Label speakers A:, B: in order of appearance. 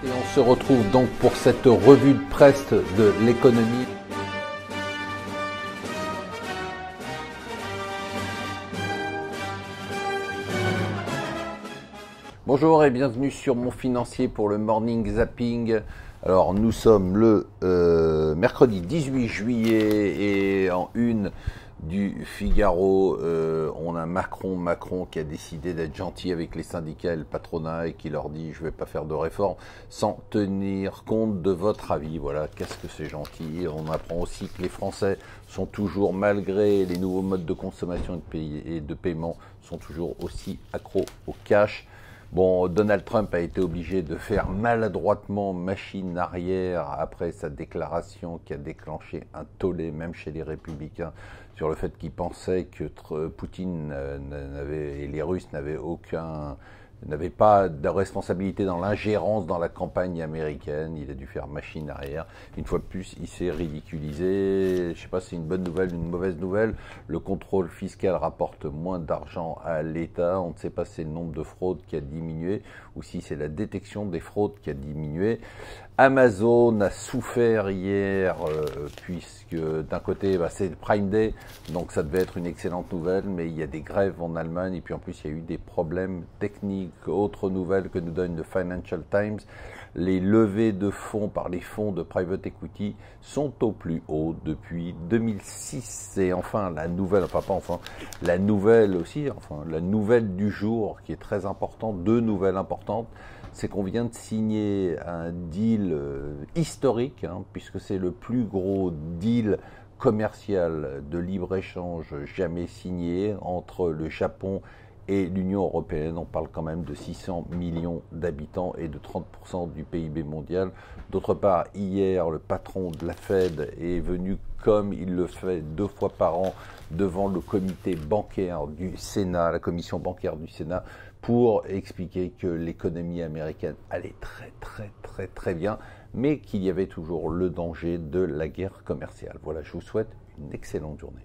A: Et on se retrouve donc pour cette revue de presse de l'économie. Bonjour et bienvenue sur Mon Financier pour le Morning Zapping. Alors nous sommes le mercredi 18 juillet et en une du Figaro, on a Macron qui a décidé d'être gentil avec les syndicats et le patronat et qui leur dit je ne vais pas faire de réforme sans tenir compte de votre avis. Voilà, qu'est-ce que c'est gentil. On apprend aussi que les Français sont toujours, malgré les nouveaux modes de consommation et de paiement, sont toujours aussi accros au cash. Bon, Donald Trump a été obligé de faire maladroitement machine arrière après sa déclaration qui a déclenché un tollé, même chez les républicains, sur le fait qu'ils pensaient que Poutine et les Russes n'avaient pas de responsabilité dans l'ingérence dans la campagne américaine. Il a dû faire machine arrière. Une fois de plus, il s'est ridiculisé. Je ne sais pas si c'est une bonne nouvelle ou une mauvaise nouvelle. Le contrôle fiscal rapporte moins d'argent à l'État. On ne sait pas si c'est le nombre de fraudes qui a diminué ou si c'est la détection des fraudes qui a diminué. Amazon a souffert hier puisque d'un côté c'est le Prime Day, donc ça devait être une excellente nouvelle, mais il y a des grèves en Allemagne et puis en plus il y a eu des problèmes techniques. Autre nouvelle que nous donne le Financial Times, les levées de fonds par les fonds de private equity sont au plus haut depuis 2006. Et enfin la nouvelle, la nouvelle du jour qui est très importante, deux nouvelles importantes. C'est qu'on vient de signer un deal historique, puisque c'est le plus gros deal commercial de libre-échange jamais signé entre le Japon et l'Union européenne. On parle quand même de 600 millions d'habitants et de 30% du PIB mondial. D'autre part, hier, le patron de la Fed est venu, comme il le fait 2 fois par an, devant le comité bancaire du Sénat, la commission bancaire du Sénat, pour expliquer que l'économie américaine allait très bien, mais qu'il y avait toujours le danger de la guerre commerciale. Voilà, je vous souhaite une excellente journée.